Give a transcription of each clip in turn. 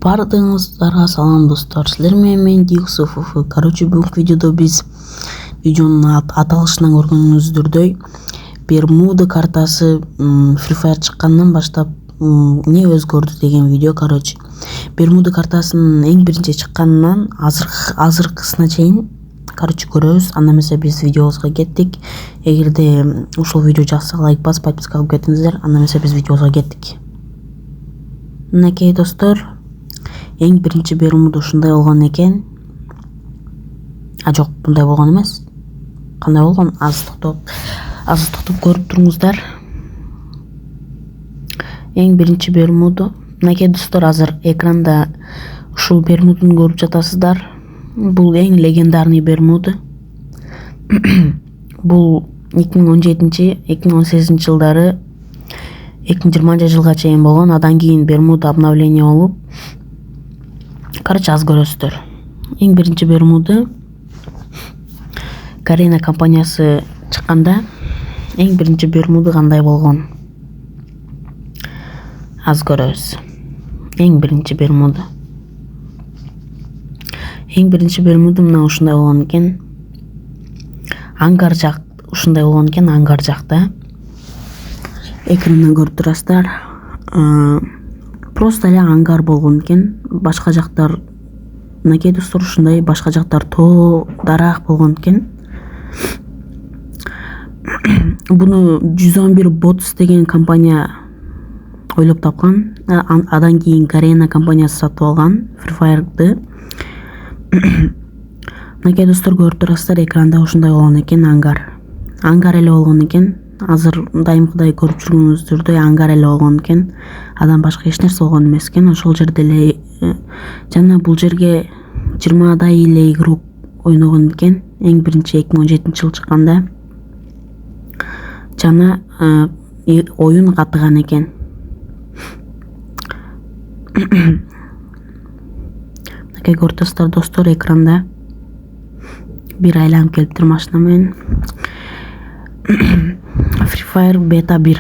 Бардığınızlara салам достор. Силер менен мен Дюксов. Короче, бүгүнкү видеодо биз видеонун аталышынан көргөнүңүздөрдөй Бермуда картасы Free Fire чыккандан баштап эмне өзгөрдү деген видео. Короче, Бермуда картасынын эң биринчи чыкканынан азыркысына чейин көрөбүз. Анда эмесе биз видеобузга кеттик. Эгерде ушул видео жакса лайк басып подписка кылып кетиңиздер. Анда эмесе биз видеобузга кеттик. Мынакей достор, эң биринчи Бермуда ушундай болгон экен. Жок, мындай болгон эмес. Кандай болгон? Аз токтоп көрүп туруңуздар. Эң биринчи Бермуда. Мынакей достор, азыр экранда ушул Бермуданы көрүп жатасыздар. Бул эң легендарный Бермуда. Бул 2017-2018 жылдары 2020 жылга чейин болгон. Адан кийин Бермуда обновление болуп, короче, аз көрөсүздөр. Эң биринчи Бермуда Garena компаниясы чыкканда эң биринчи Бермуда кандай болгон? Аз көрөбүз. Эң биринчи Бермуда. Эң биринчи Бермуда мына ушундай болгон экен. Ангар жак ушундай болгон экен, ангар жакта. Экрандан көрүп турасыздар. Просто эле ангар болгон экен. Башка жактар, мынакей достор, ушундай башка жактар тоо, дарак болгон экен. Буну 111 Bots деген компания ойлоп тапкан. Адан кийин Garena компаниясы сатып алган Free Fire'ды. Мынакей достор, көрүп турасыздар, экранда ушундай болгон экен, ангар. Ангар эле болгон экен. Азыр дайымкыдай көрүп жүргөнүңүздөрдөй ангар эле болгон экен. Адан башка эч нерсе болгон эмес экен. Ошол жерде эле жана бул жерге 20 эле игрок ойногон экен. Эң биринчи 2017 жыл чыкканда. Жана оюн катыган экен. Мынакей көрүп турасыздар достор, экранда бир айланып келиптир машина менен. Free Fire Beta 1.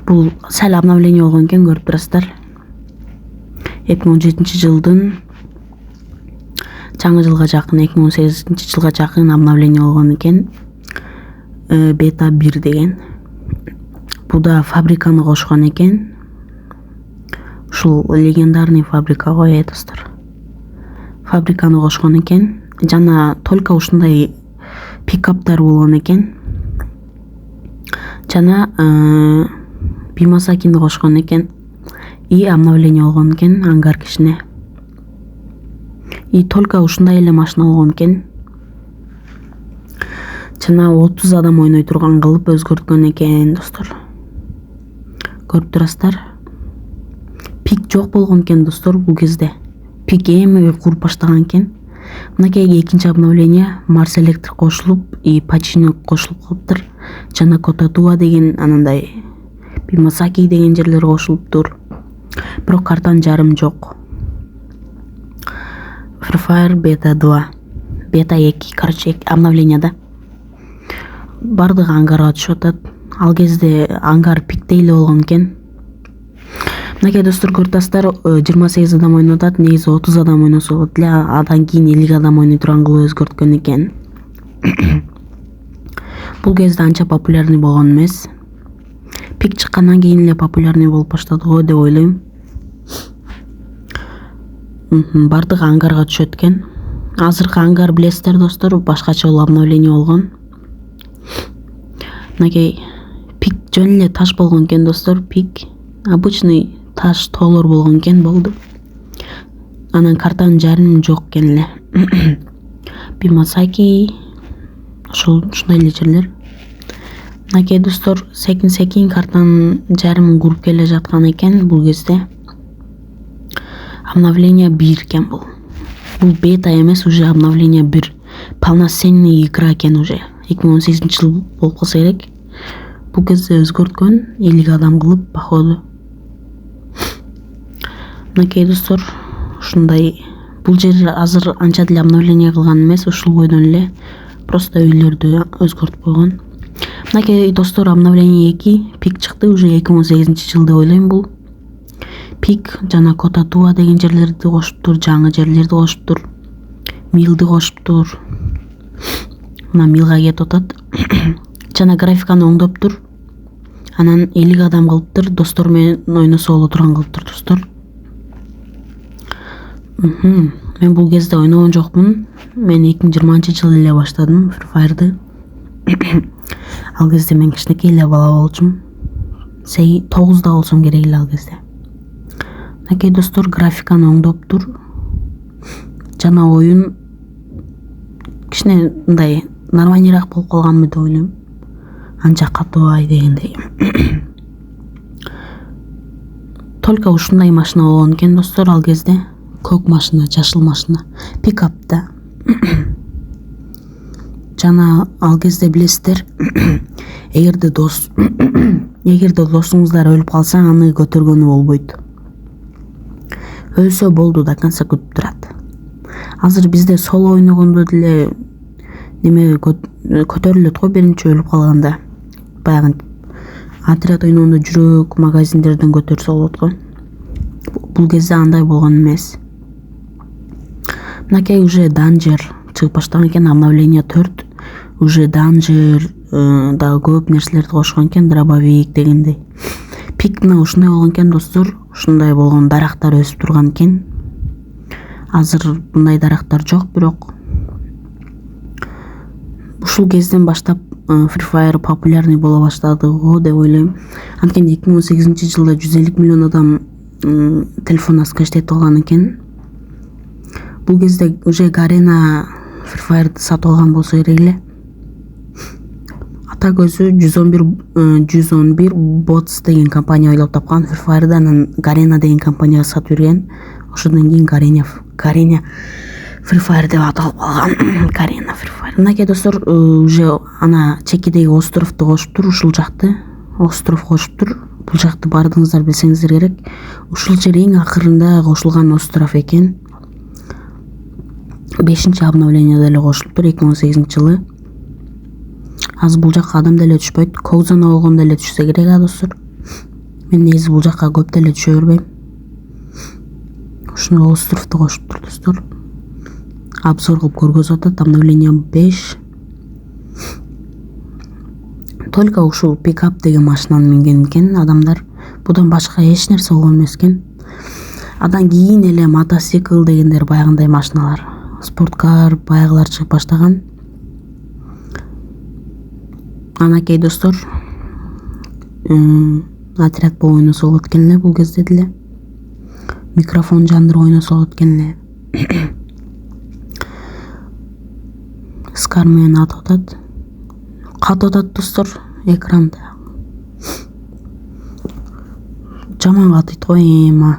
Бул сәл обновление болгон экен, көрүп турасыздар. 2017 жылдын жаңы жылга жакын, 2018 жылга жакын обновление болгон экен. Beta 1 деген. Буда фабриканы кошкон экен. Ушул легендарный фабрика го, достор. Фабриканы кошкон экен. Жана только ушундай пикаптар болгон экен. Жана Бимасакини кошкон экен. И обновление болгон экен ангар кишине. И только ушундай эле машина болгон экен. Жана 30 адам ойной турган кылып өзгөрткөн экен, достор. Көрүп турасыздар. Пик жок болгон экен, достор, бул кезде. Пик эми куруп баштаган экен. Мынакей экинчи обновление Mars Electric кошулуп, и Pacino кошулуп калыптыр. Жана Котатуа деген анандай Бимасаки деген жерлер кошулуптур. Бирок картанын жарым жок. Free Fire Beta 2, Beta 2, короче, обновленияда. Бардыгы ангарга түшүп атат. Ал кезде ангар пикте эле болгон экен. Мынакей достор, көрүп турасыздар, 28 адам ойноп атат, негизи 30 адам ойносо болот эле, адан кийин 50 адам ойной турган кылып өзгөрткөн экен. Бул кезде анча популярный болгон эмес. Пик чыккандан кийин эле популярный болуп баштады го деп ойлойм. Бардыгы ангарга түшөт экен. Азыркы ангар билесиздер, достор, башкача обновление болгон. Мынакей пик жөн эле таш болгон экен, достор, пик. Обычный таш тоолор болгон экен, болду. Анан картанын жарым жок экен эле. Бимасаки ушундай эле жерлер. Мынакей достор, секин картанын жарымын куруп келе жаткан экен бул кезде. Обновление 1 экен бул. Бул бета эмес, уже обновление 1. Полноценный игра экен уже. 2018 жыл болуп калса керек. Бул кезде өзгөрткөн 50 адам кылып, походу. Мынакей достор, ушундай. Бул жер азыр анча деле обновление кылган эмес, ушул бойдон эле просто үйлөрдү өзгөртүп койгон. Мынакей достор, обновление 2 пик чыкты уже 2018 жылда ойлойм бул. Пик жана Котатуа деген жерлерди кошуптур, жаңы жерлерди кошуптур, Милди кошуптур. Мына Милга кетип атат. Жана графиканы оңдоптур. Анан 50 адам кылыптыр, достор менен ойносо боло турган кылыптыр достор. Мен бул кезде ойногон жокмун. Мен 2020-жылы эле баштадым Free Fire'ды. Ал кезде мен кичинекей эле бала болчумун. 9 да болсом керек эле ал кезде. Мынакей достор, графиканы оңдоптур. Жана оюн кичине мындай нормальныйраак болуп калганбы деп ойлойм. Анча катуу дегендей. Только ушундай машина болгон экен достор ал кезде. Көк машина, жашыл машина, пикапта. Жана ал кезде билесиздер, эгерде досуңуздар өлүп калса, аны көтөргөнү болбойт. Өлсө болду, до конца күтүп турат. Азыр бизде соло ойногондо деле неме көтөрүлөт го биринчи өлүп калганда. Баягы отряд ойногондо жүрөк магазиндерден көтөрсө болот го. Бул кезде андай болгон эмес. Мынакей уже Danger чыгып баштаган экен, обновление 4. Уже Danger дагы көп нерселерди кошкон экен, дробовик дегендей. Пикна ушундай болгон экен достор, ушундай болгон дарактар өсүп турган экен. Азыр мындай дарактар жок, бирок ушул кезден баштап Free Fire популярный боло баштады го деп ойлойм. Анткени 2018-жылда 150 миллион адам телефонуна скачтетип алган экен. Бул кезде уже Garena Free Fire'ды сатып алган болсо керек эле. Ата көзү 111 Bots деген компания ойлоп тапкан Free Fire'ды, анан Garena деген компанияга сатып берген. Ошондон кийин Garena Free Fire деп аталып калган. Garena Free Fire. Мынакей достор, уже ана чекидеги островду кошуптур, ушул жакты остров кошуптур. Бул жакты бардыңыздар билсеңиздер керек. Ушул жер эң акырында кошулган остров экен. 5-чи обновлениеде эле кошулуптур 2018-жылы. Азыр бул жакка адам деле түшпөйт. Коузана болгондо эле түшсө керек достор. Мен негизи бул жакка көп деле түшө бербейм. Ушул островду кошуптур достор. Обзор кылып көргөзүп атат, обновление 5. Только ушул пикап деген машинаны минген экен адамдар. Будан башка эч нерсе болгон эмес экен. Андан кийин эле мотоцикл дегендер, баягындай машиналар, спорткар баягылар чыгып баштаган. Анакей достор, отряд болуп ойносо болот экен эле бул кезде деле. Микрофон жандырып ойносо болот экен эле. Скар менен атып атат. Катып атат достор экранда. Жаман катыйт го эми.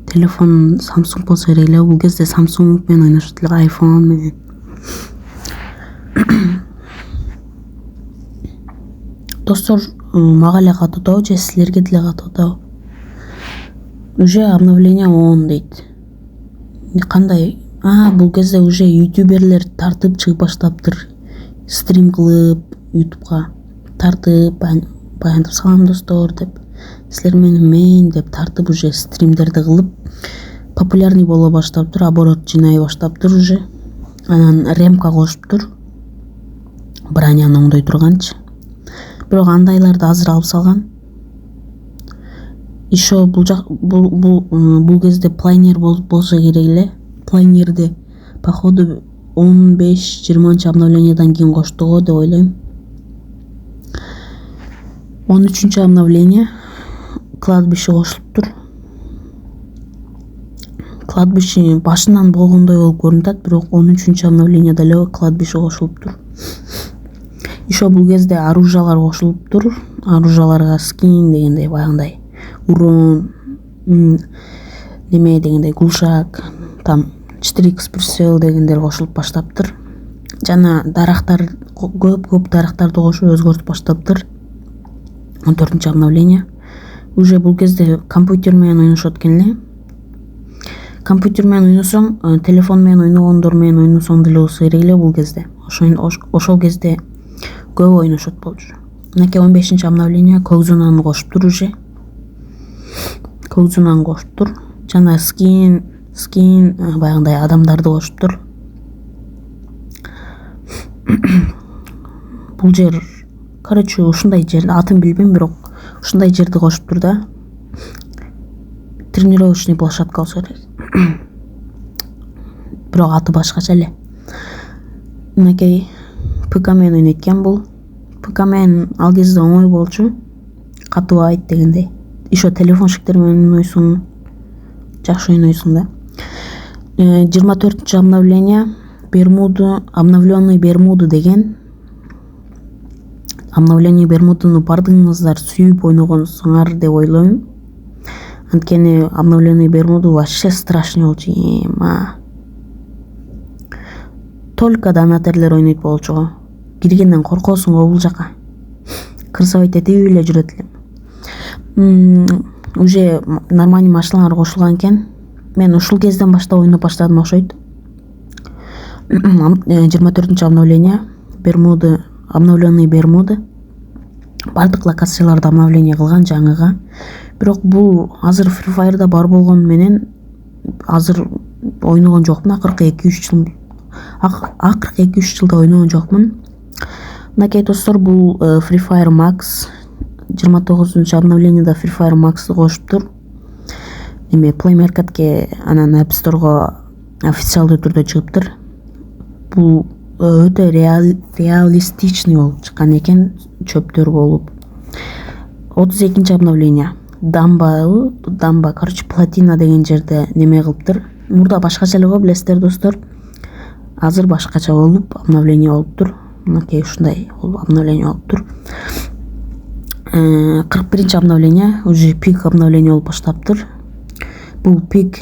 Телефон Samsung болсо керек эле. Бул кезде Samsung менен ойношот эле, iPhone менен. Достор, мага эле катуудабы же силерге деле катуудабы? Уже обновление 10 дейт. Кандай? Бул кезде уже ютуберлер тартып чыгып баштаптыр. Стрим кылып, ютубка тартып баяндап салам достор деп. Силер менен мен деп тартып уже стримдерди кылып популярный боло баштаптыр, оборот жинай баштаптыр уже. Анан ремка кошуптур. Броняны оңдой турганчы. Бирок андайларды азыр алып салган. Ишо бул кезде плайнер болсо керек эле. Плайнерди походу 15-20 обновлениеден кийин кошту го деп ойлойм. 13-чү обновление кладбище кошулуптур. Кладбище башынан болгондой болуп көрүнөт, бирок 13-чү обновлениеде эле кладбище кошулуптур. Ишо бул кезде оружиялар кошулуптур. Оружияларга скин дегендей, баягындай урон, неме дегендей, глушак, там 4x прицел дегендер кошулуп баштаптыр. Жана дарактар, көп дарактарды кошуп өзгөртүп баштаптыр. 14-чү обновление. Уже бул кезде компьютер менен ойношот экен эле. Компьютер менен ойносоң, телефон менен ойногондор менен ойносоң деле болсо керек эле бул кезде. Ошол кезде көп ойношот болчу. Мынакей 15-чи обновление көк зонаны кошуптур уже. көзүнөн кошуптур жана скин баягындай адамдарды кошуптур. Бул жер короче ушундай жер, атын билбейм, бирок ушундай жерди кошуптур да. Тренировочный площадка болсо керек. Бирок аты башкача эле. Мынакей ПК менен ойнойт бул. ПК менен ал кезде оңой болчу. Катыбайт дегендей. Еще телефончиктер менен ойнойсуң. Жакшы ойнойсуң да. 24-чү обновление обновленный Бермуды деген. Обновление Бермудуну бардыгыңыздар сүйүп ойногонсуңар деп ойлойм. Анткени обновленный Бермуду вообще страшный болчу. Только донатерлер ойнойт болчу. Киргенден коркосуң бул жака. Крысовать этип эле жүрөт элем. Уже нормальный машиналар кошулган экен. Мен ушул кезден баштап ойноп баштадым окшойт. 24-чү обновление обновленный Бермуды. Бардык локацияларда обновление кылган жаңыга. Бирок бул азыр Free Fire'да бар болгону менен азыр ойногон жокмун. Акыркы 2-3 жылда ойногон жокмун. Мынакей достор, бул Free Fire Max 29-чу обновлениеда Free Fire Max'ты кошуптур. Эми Play Marketке анан App Store'го официалдуу түрдө чыгыптыр. Бул өтө реалистичный болуп чыккан экен, чөптөр болуп. 32-чи обновление Дамба, короче, платина деген жерде неме кылыптыр. Мурда башкача эле го, билесиздер достор. Азыр башкача болуп обновление болуптур. Мынакей ушундай обновление болуптур. 41-чи обновление уже пик обновление болуп баштаптыр. Бул пик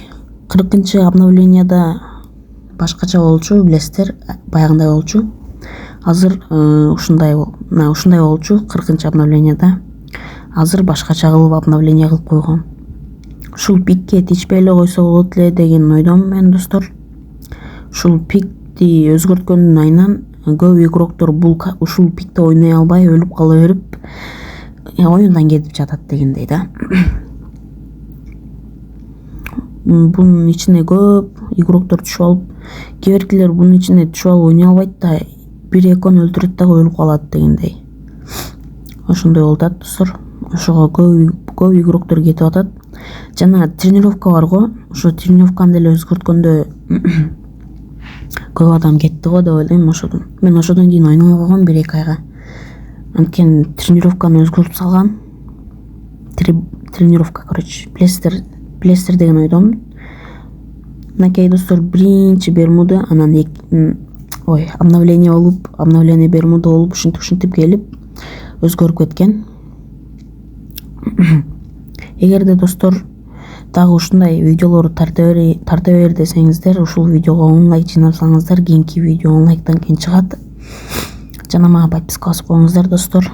40-чы обновлениеда башкача болчу, билесиздер, баягындай болчу. Азыр ушундай болчу 40-чы обновлениеда. Азыр башкача кылып обновление кылып койгон. Ушул пикке тичпей эле койсо болот эле деген ойдомун мен достор. Ушул пикти өзгөрткөндүн айынан көп игроктор ушул пикте ойной албай өлүп кала берип оюндан кетип жатат дегендей да. Бунун ичине көп игроктор түшүп алып, кээ биркилер бунун ичине түшүп алып ойной албайт да, бир экөөнү өлтүрөт дагы өлүп калат дегендей. Ошондой болуп атат достор. Ошого көп игроктор кетип атат. Жана тренировка бар го, ошо тренировканы деле өзгөрткөндө көп адам кетти го деп ойлойм ошодон. Мен ошодон кийин ойнобой койгом 1-2 айга. Анткени тренировканы өзгөртүп салган. Тренировка, короче, плестер деген ойдомун. Мынакей достор, биринчи Бермуды, анан обновление Бермуды болуп ушинтип келип өзгөрүп кеткен. Эгерде достор дагы ушундай видеолорду тарта бер десеңиздер, ушул видеого 10 лайк жыйнасаңыздар, кийинки видео 10 лайктан кийин чыгат. Жана мага подписка басып коюңуздар достор.